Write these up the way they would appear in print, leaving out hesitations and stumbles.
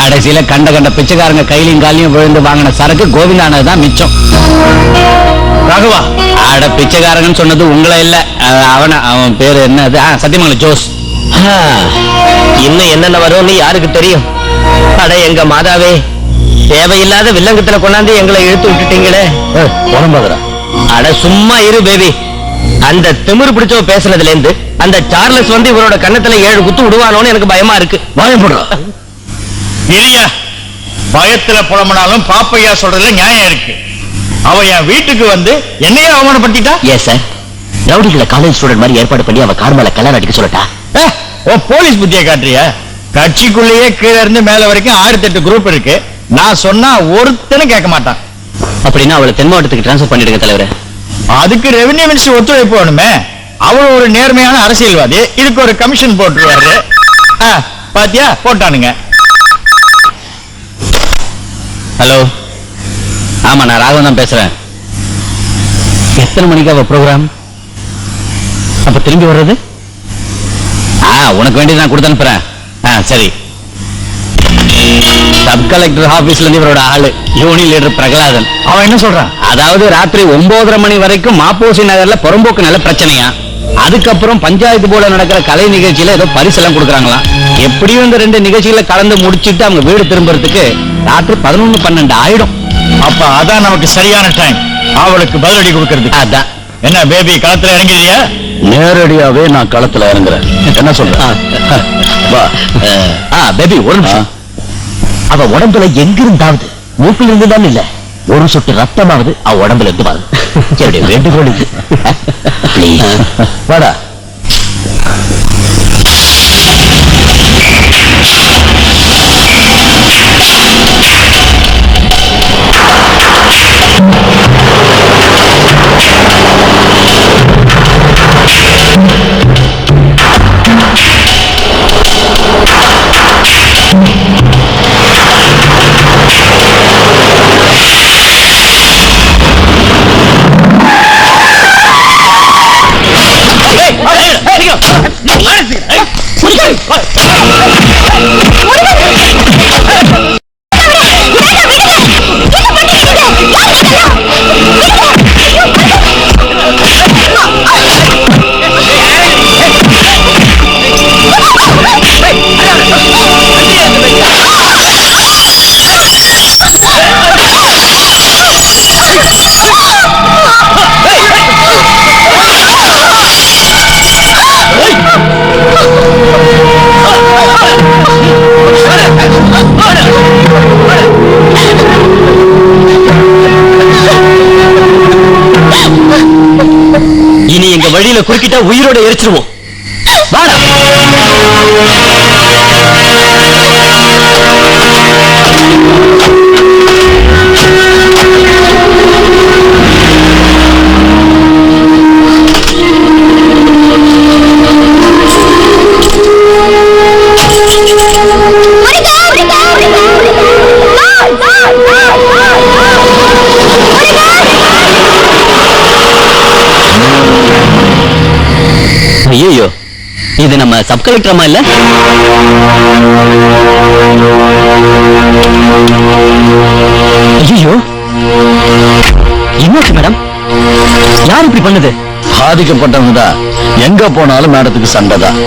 கடைசியில கண்ட கண்ட பிச்சைக்காரங்க கையிலையும் காலையும் விழுந்து வாங்கின சரக்கு கோவிந்தானதுதான் மிச்சம். ராகவா, ஆட பிச்சைக்காரங்கன்னு சொன்னது உங்களை இல்ல, அவன் பேரு என்னது, சத்தியமங்கலம் ஜோஸ். இன்னும் என்னென்ன வரும்னு யாருக்கு தெரியும்? அட எங்க மாதாவே, தேவையில்லாத வில்லங்கத்துல கொண்டாந்து எங்களை இழுத்து விட்டுட்டீங்களே. அட சும்மா இரு பேபி. அந்த திமிரு பிடிச்சவ பேசுனதுல இருந்து அந்த சார்லஸ் வந்து இவரோட கண்ணத்துல 7 குத்து விடுவானோன்னு எனக்கு பயமா இருக்கு. பயம் போடுறோம் இல்லையா? பயத்துல புலம்பனாலும் பாப்பையா சொல்றதுல நியாயம் இருக்கு. அவ என் வீட்டுக்கு வந்து என்னையே அவமானப்படுத்திட்டா. ஏ சார், ரவுடிகளை காலேஜ் ஸ்டூடெண்ட் மாதிரி ஏற்பாடு பண்ணி அவ கார் மேல கல்யாணம் அடிக்க சொல்லட்டா? ஓ போலீஸ் புத்தியை காட்டுறியா? கட்சிக்குள்ளேயே கீழே இருந்து மேல வரைக்கும் 6-8 குரூப் இருக்கு. நான் சொன்னா ஒருத்தனும் கேட்க மாட்டான். அப்படின்னா அவளை தென் மாவட்டத்துக்கு டிரான்ஸ்பர் பண்ணிடுங்க தலைவரே. அதுக்கு ரெவென்யூ மினிஸ்டர் ஒத்துழைப்பு வேணுமே. அவள் ஒரு நேர்மையான அரசியல்வாதி. இதுக்கு ஒரு கமிஷன் போட்டுருவாரு. பாத்தியா, போட்டானுங்க. ஹலோ, ஆமா நான் ராகவன் தான் பேசுறேன். எத்தனை மணிக்கு அவ ப்ரோக்ராம்? அப்ப திரும்பி வர்றது? உனக்கு வேண்டியது நான் கொடுத்து அனுப்புறேன். சரி. சப் கலெக்டர் ஆபீஸ்ல இருந்து இவரோட ஆளு யூனியன் லீடர் பிரகலாதன். அவன் என்ன சொல்றான்? அதாவது ராத்திரி 9:30 மணி வரைக்கும் மாப்போசி நகர்ல புறம்போக்கு நல்ல பிரச்சனையா. அதுக்கப்புறம் பஞ்சாயத்து போல நடக்கிற கலை நிகழ்ச்சியில ஏதோ பரிசெல்லாம் கொடுக்குறாங்களாம். எப்படியும் இந்த 2 நிகழ்ச்சிகளை கலந்து முடிச்சுட்டு அவங்க வீடு திரும்புறதுக்கு ராத்திரி 11-12 ஆயிடும். அப்ப அதான் நமக்கு சரியான டைம் அவளுக்கு பதிலடி கொடுக்கறது. அதான். என்ன பேபி, களத்துல இறங்கிறியா? நேரடியாவே நான் களத்துல இறங்குறேன். என்ன சொல்றேன்? பேபி ஒரு நிமிஷம். அவ உடம்புல எங்கிருந்தாவது, மூக்கில் இருந்துதான் இல்ல, ஒரு சொட்டு ரத்தமாவது அவ உடம்புல இருந்து பாரு. வேண்டுகோள் வாடா. இனி எங்க வழியில குறுக்கிட்டா உயிரோட எரிச்சிருவோம். வாடா. ஐயோ, இது நம்ம சப் கலெக்டர் அம்மா இல்ல? ஐயோ, என்னாச்சு மேடம்? யார் இப்படி பண்ணது? பாதிக்கப்பட்டவங்கதான். எங்க போனாலும் மேடத்துக்கு சண்டை தான்.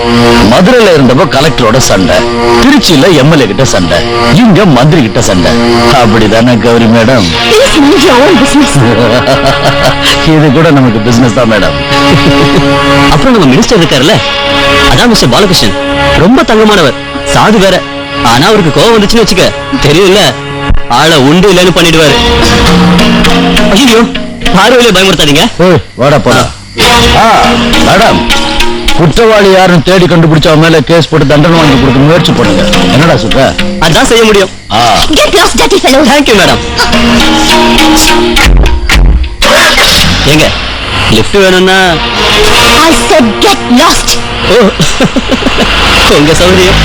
மதுரையில இருந்தப்போ கலெக்டரோட சண்டை, திருச்சியில எம்எல்ஏ கிட்ட சண்டை, இங்க மந்திரி கிட்ட சண்டை. அப்படிதானே கௌரி மேடம்? இது கூட நமக்கு பிசினஸ் தான் மேடம். அப்புறம் நம்ம மினிஸ்டர் இருக்காருல்ல, அதான் மிஸ்டர் பாலகிருஷ்ணன். ரொம்ப தங்கமானவர், சாது வேற. ஆனா அவருக்கு கோவம் வந்துச்சுன்னு வச்சுக்க, தெரியும்ல, ஆளை உண்டு இல்லைன்னு பண்ணிடுவாரு. ஐயோ, பார்வையில பயமுறுத்தாதீங்க. வாடா போடா. மேடம், குற்றவாளி யாருன்னு தேடி கண்டுபிடிச்ச மேல கேஸ் போட்டு தண்டனை வாங்கி கொடுக்க முயற்சி பண்ணுங்க. என்னடா சொல்ற? அதான் செய்ய முடியும். Thank you madam. எங்க லிஃப்ட் வேணும்னா உங்க சௌகரியம்.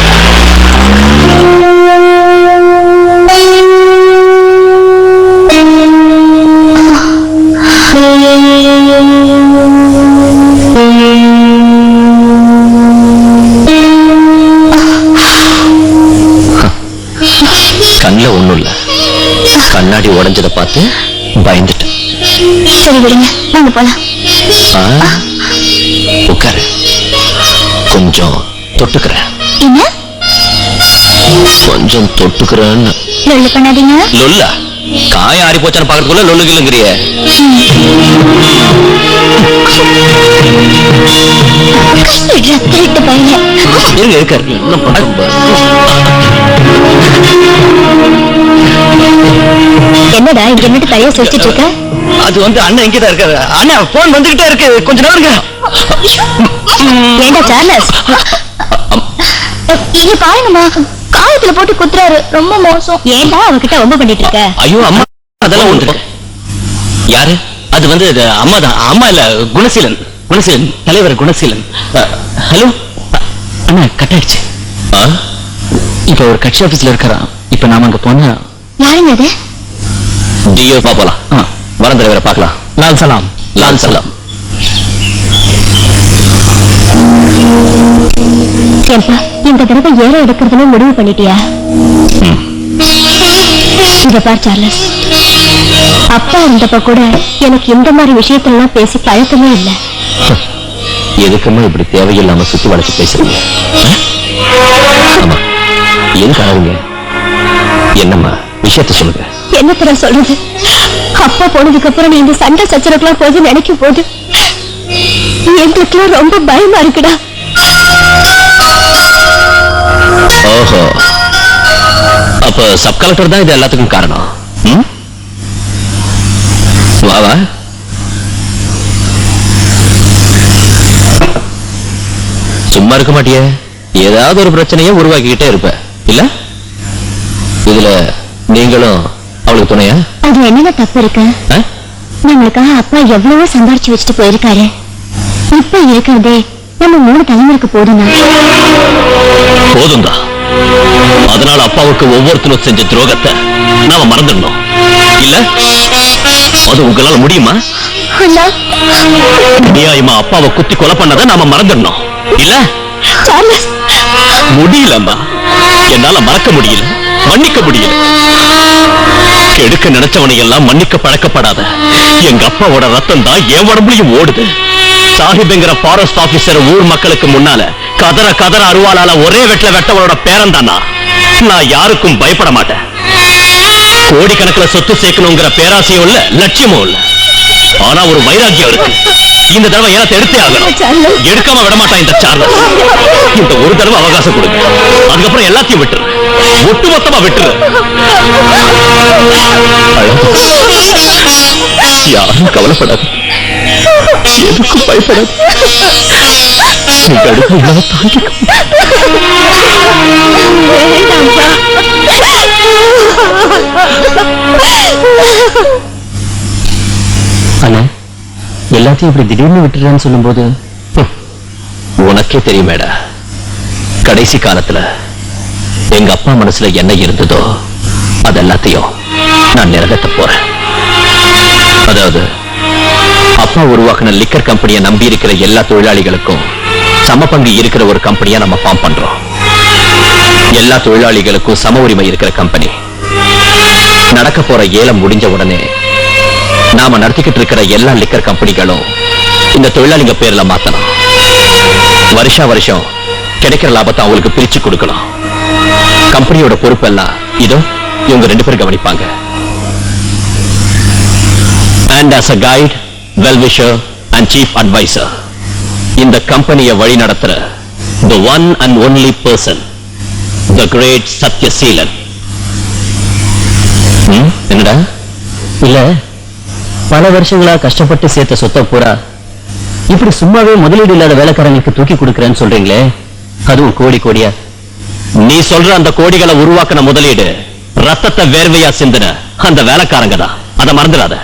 கண்ணுல ஒண்ணும் இல்ல, கண்ணாடி உடைஞ்சதை பார்த்து பயந்துட்டேன். சரி விடுங்க, வாங்க போலாம். உட்காரு, கொஞ்சம் தொட்டுக்கிறேன். என்ன கொஞ்சம் தொட்டுக்கிறேன்னு. லொல்லு பண்ணாதீங்க. லொல்லா? காய ஆறி போச்சான்னு பாக்கிறதுக்குள்ள லொல்லு கிளுங்கிறிய. திருட்டு பையன். இருங்க இருக்காரு, என்ன பண்ற? என்னடா இங்க என்னட்டு தனியா சிரிச்சிட்டு இருக்க? அது வந்து அண்ணன் இங்கதான் இருக்காரு. அண்ணன் போன் வந்துகிட்டே இருக்கு, கொஞ்ச நேரம் இருங்க. ஏண்டா சார்லஸ், இங்க பாருங்கம்மா, காயத்துல போட்டு குத்துறாரு, ரொம்ப மோசம். ஏண்டா அவகிட்ட ரொம்ப பண்ணிட்டு இருக்க? ஐயோ அம்மா, அதெல்லாம் ஒன்று. யாரு? அது வந்து அம்மா தான். அம்மா இல்ல, குணசீலன். குணசீலன், தலைவர் குணசீலன். ஹலோ அண்ணா, கட் ஆயிடுச்சு. இப்ப ஒரு கட்சி ஆபீஸ்ல இருக்கிறான். இப்ப நாம அங்க போனா யாருங்க அது? டிஓ பாப்பலாம். வரம் தலைவரை பார்க்கலாம். லால் சலாம். லால் சலாம். ஏன்பா இந்த தடவை ஏற எடுக்கிறதுல முடிவு பண்ணிட்டியா? இங்க பார் சார்லஸ், அப்பா இருந்தப்ப கூட எனக்கு இந்த மாதிரி விஷயத்தெல்லாம் பேசி பழக்கமே இல்லை. எதுக்குமா இப்படி தேவையில்லாம சுத்தி வளைச்சு பேசுறீங்க? ஆமா, எதுக்கு அழகுங்க? என்னம்மா விஷயத்த சொல்லுங்க. என்னத்தர சொல்றது? அப்பா போனதுக்கு அப்புறம் நீ இந்த சண்டை சச்சரவுலாம் போது நினைக்கும் போது எங்களுக்குலாம் ரொம்ப பயமா இருக்குடா. ஓஹோ, அப்ப சப் கலெக்டர் தான் இது எல்லாத்துக்கும் காரணம். வா வா. சும்மா இருக்க மாட்டியே, ஏதாவது ஒரு பிரச்சனையை உருவாக்கிக்கிட்டே இருப்ப இல்ல? இதுல நீங்களும் அவளுக்கு துணையா? அது என்னென்ன தப்பு இருக்கு? நம்மளுக்காக அப்பா எவ்வளவோ சம்பாரிச்சு வச்சுட்டு போயிருக்காரு. இப்ப இருக்கிறதே நம்ம 3 தலைமுறைக்கு போதும்னா. போதும்தான். அதனால அப்பாவுக்கு ஒவ்வொருத்தரும் செஞ்ச துரோகத்தை நாம மறந்துடணும் இல்ல? அது உங்களால முடியுமா? நியாயமா அப்பாவை குத்தி கொலை பண்ணதை நாம மறந்துடணும் இல்ல? முடியலம்மா, என்னால மறக்க முடியல, மன்னிக்க முடியல. கெடுக்க நினைச்சவனை எல்லாம் மன்னிக்க பழக்கப்படாத எங்க அப்பாவோட ரத்தம் தான் என் உடம்புலையும் ஓடுது. சாஹிப்ங்கிற ஃபாரஸ்ட் ஆபீசர் ஊர் மக்களுக்கு முன்னால கதற கதற அருவாளால ஒரே வெட்ல வெட்டவனோட பேரன் தானா. நான் யாருக்கும் பயப்பட மாட்டேன். கோடிக்கணக்கில் சொத்து சேர்க்கணுங்கிற பேராசையும் இல்ல, லட்சியமும் இல்ல. ஆனா ஒரு வைராக்கியம் இருக்கு. இந்த தடவை ஏனத்தை எடுத்தே ஆகணும். எடுக்காம விட மாட்டான் இந்த சார்லஸ். இந்த ஒரு தடவை அவகாசம் கொடுங்க, அதுக்கப்புறம் எல்லாத்தையும் விட்டுரு, ஒட்டுமொத்தமா விட்டுரு. யாரும் கவலைப்படாது, எதுக்கும் பயப்படாது. அண்ணா, எல்லாத்தையும் இப்படி திடீர்னு விட்டுறேன்னு சொல்லும் போது உனக்கே தெரியுமேடா, கடைசி காலத்துல எங்க அப்பா மனசுல என்ன இருந்ததோ அது எல்லாத்தையும் நான் நிறைவேற்ற போறேன். அதாவது அப்பா உருவாக்கின லிக்கர் கம்பெனியை நம்பி இருக்கிற எல்லா தொழிலாளிகளுக்கும் சம பங்கு இருக்கிற ஒரு கம்பெனியா நம்ம ஃபார்ம் பண்றோம். எல்லா தொழிலாளிகளுக்கும் சம உரிமை இருக்கிற கம்பெனி. நடக்க போற ஏலம் முடிஞ்ச உடனே நாம நடத்திக்கிட்டு இருக்கிற எல்லா லிக்கர் கம்பெனிகளும் இந்த தொழிலாளிங்க பேர்ல மாத்தணும். வருஷா வருஷம் கிடைக்கிற லாபத்தை அவங்களுக்கு பிரிச்சு கொடுக்கணும். கம்பெனியோட பொறுப்பெல்லாம் இதோ இவங்க 2 பேரும் கவனிப்பாங்க. And as a guide, well-wisher and chief advisor, இந்த கம்பெனியை வழி நடத்துற the one and only person, the great Sathyaseelan. என்னடா? இல்ல, பல வருஷங்களா கஷ்டப்பட்டு சேர்த்த சொத்தை பூரா இப்படி சும்மாவே முதலீடு இல்லாத வேலைக்காரங்களுக்கு தூக்கி கொடுக்கறேன்னு சொல்றீங்களே, அதுவும் கோடி கோடியா. நீ சொல்ற அந்த கோடிகளை உருவாக்கின முதலீடு ரத்தத்தை வேர்வையா சிந்தின அந்த வேலைக்காரங்க தான். அதை மறந்துடாத.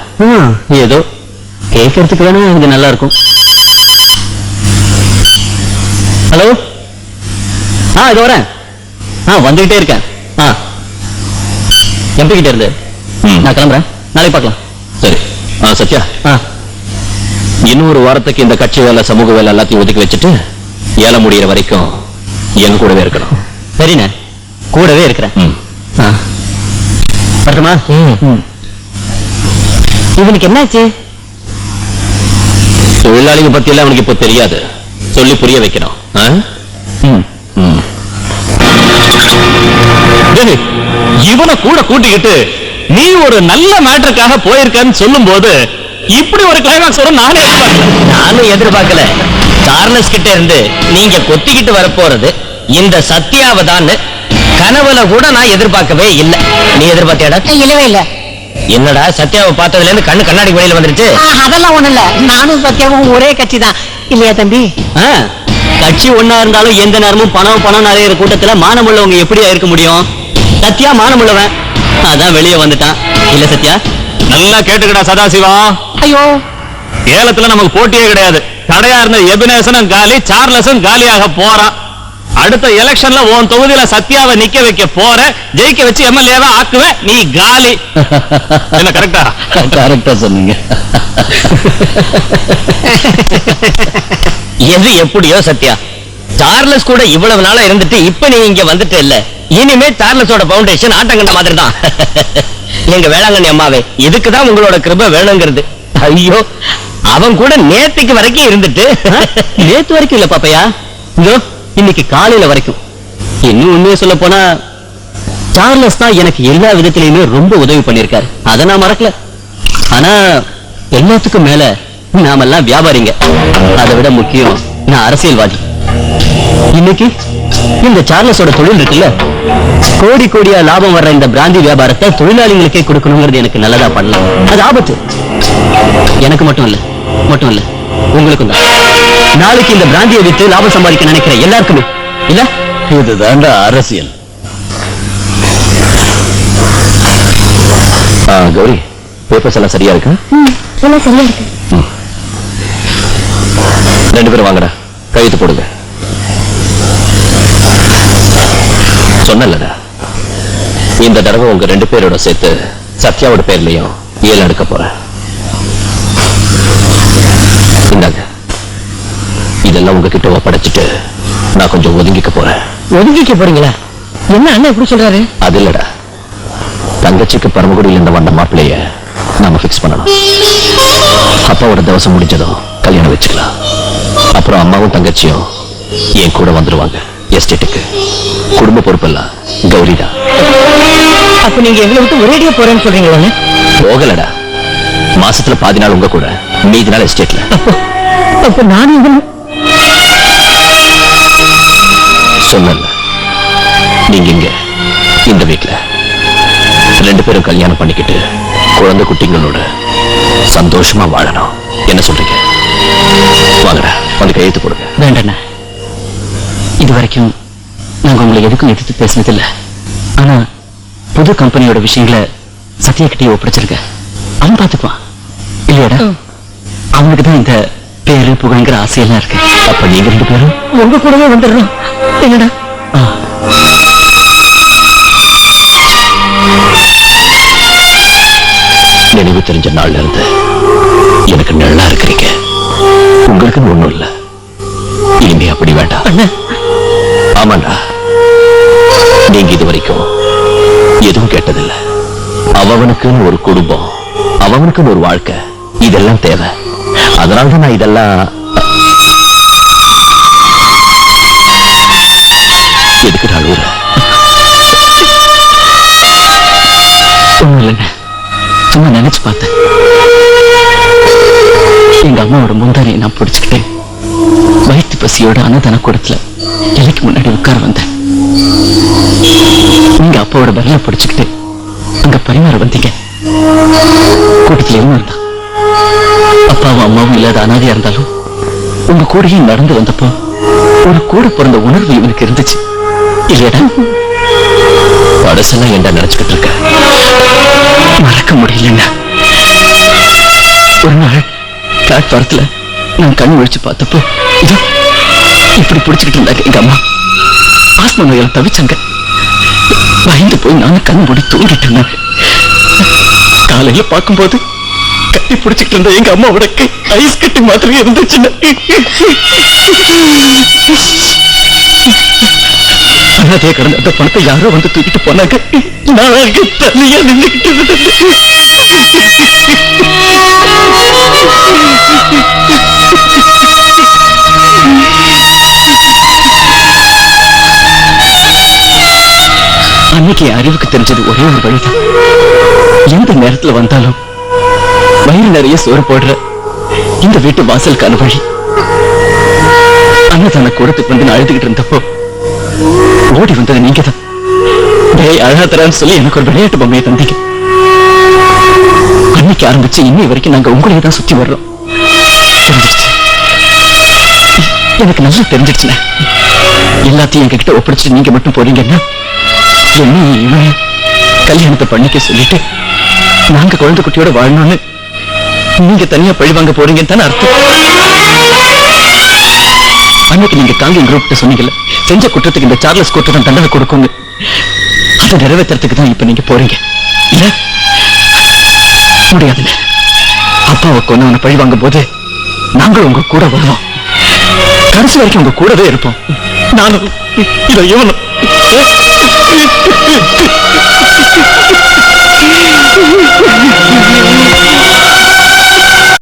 ஏதோ கேட்கறதுக்கு வேணா இது நல்லா இருக்கும். ஹலோ, இது வரேன். வந்துகிட்டே இருக்கேன். எம்பி கிட்ட இருந்து நான் கிளம்புறேன், நாளைக்கு பார்க்கலாம். சரி. சத்யா, இன்னொரு வாரத்துக்கு இந்த கட்சி வேலை சமூக வேலை எல்லாத்தையும் ஒதுக்கி வச்சுட்டு ஏல முடிகிற வரைக்கும் எங்க கூடவே இருக்கணும். சரிண்ணே, கூடவே இருக்கிறேன். பட்டுமா? இவனுக்கு என்னாச்சு? தொழிலாளிங்க பத்தி எல்லாம் அவனுக்கு இப்ப தெரியாது, சொல்லி புரிய வைக்கணும். இவனை கூட கூட்டிக்கிட்டு நீ ஒரு நல்ல மேட்டருக்காக போயிருக்கன்னு சொல்லும் போது இப்படி ஒரு கிளைமாக்ஸ் வரும் நானும் எதிர்பார்க்கல. சார்லஸ் கிட்ட இருந்து நீங்க கொத்திக்கிட்டு வரப்போறது இந்த சத்யாவை தான் கனவுல கூட நான் எதிர்பார்க்கவே இல்லை. நீ எதிர்பார்த்தியாடா? இல்லவே இல்ல. என்னடா சத்யாவை பார்த்ததுல இருந்து கண்ணு கண்ணாடி வெளியில வந்துருச்சு? அதெல்லாம் ஒண்ணு இல்ல, நானும் சத்யாவும் ஒரே கட்சி தான் இல்லையா தம்பி? கட்சி ஒன்னா இருந்தாலும் எந்த நேரமும் பணம் நிறைய கூட்டத்துல மானம் உள்ளவங்க எப்படியா இருக்க முடியும்? சத்யா மானம் உள்ளவன், அதான் வெளியே வந்துட்டான். இல்ல சத்யா? நல்லா கேட்டுக்கடா சதாசிவா. ஐயோ, ஏலத்துல நமக்கு போட்டியே கிடையாது. தடையா இருந்த எபினேசனும் காலி, சார்லஸும் காலியாக போறான். அடுத்த எலெக்ஷன்ல உன் தொகுதியில சத்யாவை நிக்க வைக்க போற, ஜெயிக்க வச்சு எம்எல்ஏவா ஆக்குவேன், நீ காலி. என்ன கரெக்டா? கரெக்டா சொன்னீங்க. எது எப்படியோ சத்யா, சார்லஸ் கூட இவ்வளவு நாளா இருந்துட்டு இப்ப நீ இங்க வந்துட்டு இல்ல. இனிமே சார்லஸோட பவுண்டேஷன் ஆட்டங்கண்ட மாதிரி தான். எங்க வேளாங்கண்ணி அம்மாவே இதுக்குதான் உங்களோட கிருபை வேணுங்கிறது. ஐயோ, அவன் கூட நேத்துக்கு வரைக்கும் இருந்துட்டு. நேத்து வரைக்கும் இல்ல பாப்பையா, இதோ இன்னைக்கு காலையில வரைக்கும். இன்னும் உண்மையை சொல்ல போனா சார்லஸ் தான் எனக்கு எல்லா விதத்திலையுமே ரொம்ப உதவி பண்ணிருக்காரு. அதை நான் மறக்கல. ஆனா எல்லாத்துக்கும் மேல நாமெல்லாம் வியாபாரிங்க, அதை விட முக்கியம் நான் அரசியல்வாதி. இன்னைக்கு இந்த சார்லஸோட தொழில் இருக்குல்ல, கோடி கோடியா லாபம் வர்ற இந்த பிராந்தி வியாபாரத்தை தொழிலாளிகளுக்கே கொடுக்கணுங்கிறது எனக்கு நல்லதா பண்ணலாம். அது ஆபத்து. எனக்கு மட்டும் இல்ல உங்களுக்கும் தான். நாளைக்கு இந்த பிராந்தியை வித்து லாபம் சம்பாதிக்க நினைக்கிற எல்லாருக்குமே இல்ல. இதுதான் அரசியல். கௌரி, பேப்பர்ஸ் எல்லாம் சரியா இருக்கு? எல்லாம் சரியா இருக்கு. ரெண்டு பேரும் வாங்கடா, கையெழுத்து போடுங்க. சொன்னலடா, இந்த தடவை உங்க ரெண்டு பேரோட சேர்த்து சத்யாவோட பேர்லயும் ஏலம் எடுக்க போறேன். இந்தாங்க, இதெல்லாம் உங்ககிட்ட ஒப்படைச்சிட்டு நான் கொஞ்சம் ஒதுங்கிக்க போறேன். ஒதுங்கிக்க போறீங்களா? என்ன அண்ணன் எப்படி சொல்றாரு? அது இல்லடா, தங்கச்சிக்கு பரமக்குடியில் இருந்த வந்த மாப்பிள்ளைய நாம பிக்ஸ் பண்ணணும். அப்பாவோட தவசம் முடிஞ்சதும் கல்யாணம் வச்சுக்கலாம். அப்புறம் அம்மாவும் தங்கச்சியும் என் கூட வந்துருவாங்க எஸ்டேட்டுக்கு. குடும்ப பொறுப்பெல்லாம் கௌரி தான். அப்ப நீங்க எங்களை விட்டு ஒரேடியா போறேன்னு சொல்றீங்களா? போகலடா, மாசத்துல பாதி நாள் உங்க கூட, மீதி நாள் எஸ்டேட்ல. அப்ப நானும் சொன்னல, நீங்க இங்க இந்த வீட்டுல ரெண்டு பேரும் கல்யாணம் பண்ணிக்கிட்டு குழந்தை குட்டிங்களோட சந்தோஷமா வாழணும். என்ன சொல்றீங்க? வாங்கடா, வந்து கையெழுத்து போடுங்க. வேண்டாண்ண, இது வரைக்கும் நாங்க உங்களை எதுக்கும் எதிர்த்து பேசினதில்லை. ஆனா புது கம்பெனியோட விஷயங்களை சத்யா கிட்டே ஒப்படைச்சிருக்க. அவன் பார்த்துக்குவான் இல்லையாடா? அவனுக்கு தான் இந்த பேரு புகழ்ங்கிற ஆசையெல்லாம் இருக்கு. அப்ப நீங்க ரெண்டு பேரும் உங்க கூடவே வந்துடுறோம். என்னடா? நினைவு தெரிஞ்ச நாள்ல இருந்து எனக்கு நல்லா இருக்கிறீங்க. உங்களுக்குன்னு ஒண்ணும் இல்ல. இனிமே அப்படி வேண்டாம். ஆமாண்டா, நீங்க இது வரைக்கும் எதுவும் கேட்டதில்லை. அவனுக்குன்னு ஒரு குடும்பம், அவனுக்குன்னு ஒரு வாழ்க்கை, இதெல்லாம் தேவை. அதனால்தான் நான் இதெல்லாம். எதுக்கு அழுகுற? ஒண்ணும் இல்லைங்க, சும்மா நினைச்சு பார்த்தேன். எங்க அம்மாவோட முந்தாரியை நான் பிடிச்சுக்கிட்டு வயிற்று பசியோட அன்னதான கூடத்துல இலைக்கு முன்னாடி உட்கார வந்தேன். நீங்க அப்பாவோட பரல பிடிச்சுக்கிட்டு அங்க பரிமாற வந்தீங்க. கூட்டத்துல இவனும் இருந்தான். அப்பாவும் அம்மாவும் இல்லாத அனாதையா இருந்தாலும் உங்க கூடயே நடந்து வந்தப்போ ஒரு கூட பிறந்த உணர்வு இவனுக்கு இருந்துச்சு இல்லையடா? படசெல்லாம் என்ன நினைச்சுக்கிட்டு இருக்க? மறக்க முடியலங்க. ஒரு நாள் பிளாட்பாரத்துல நான் கண் விழிச்சு பார்த்தப்போ இதோ இப்படி பிடிச்சுக்கிட்டு இருந்தாங்க எங்க அம்மா. ஆஸ்மா நோயால தவிச்சாங்க. பயந்து போய் நானும் கண் மூடி தூங்கிட்டு இருந்தேன். காலையில பார்க்கும்போது கட்டி பிடிச்சிட்டு இருந்த எங்க அம்மாவோட ஐஸ் கட்டி மாதிரி இருந்துச்சு. அதே கடந்த அந்த பணத்தை யாரோ வந்து தூக்கிட்டு போனாங்க. நான் அங்க தனியா நின்றுகிட்டு அன்னைக்கு என் அறிவுக்கு தெரிஞ்சது ஒரே ஒரு வழிதான். எந்த நேரத்துல வந்தாலும் வயிறு நிறைய சோறு போடுற இந்த வீட்டு வாசலுக்கான வழி. அன்னதான கூடத்துக்கு வந்து நான் அழுதுகிட்டு இருந்தப்போ ஓடி வந்தது நீங்க தான். அழாதரான்னு சொல்லி எனக்கு ஒரு விளையாட்டு பொம்மையை தந்தீங்க. அன்னைக்கு ஆரம்பிச்சு இன்னை வரைக்கும் நாங்க உங்களையே தான் சுத்தி வர்றோம். தெரிஞ்சிருச்சு, எனக்கு நல்லா தெரிஞ்சிருச்சுண்ணே. எல்லாத்தையும் எங்ககிட்ட ஒப்படைச்சிட்டு நீங்க மட்டும் போறீங்கன்னா என்ன இவன் கல்யாணத்தை பண்ணிக்க சொல்லிட்டு நாங்க குழந்தை குட்டியோட வாழணும்னு நீங்க தனியா பழி வாங்க போறீங்கன்னு தானே அர்த்தம். அன்னைக்கு நீங்க காங்கிங் குரூப் சொன்னீங்கல்ல, செஞ்ச குற்றத்துக்கு இந்த சார்லஸ் கோர்ட் தான் தண்டனை கொடுக்குங்க. அதை நிறைவேற்றுறதுக்கு தான் இப்ப நீங்க போறீங்க. இல்ல முடியாதுல்ல. அப்பாவை கொண்டவனை பழி வாங்கும் போது நாங்களும் உங்க கூட வருவோம். கடைசி வரைக்கும் உங்க கூடவே இருப்போம். நானும் இதை இவனும்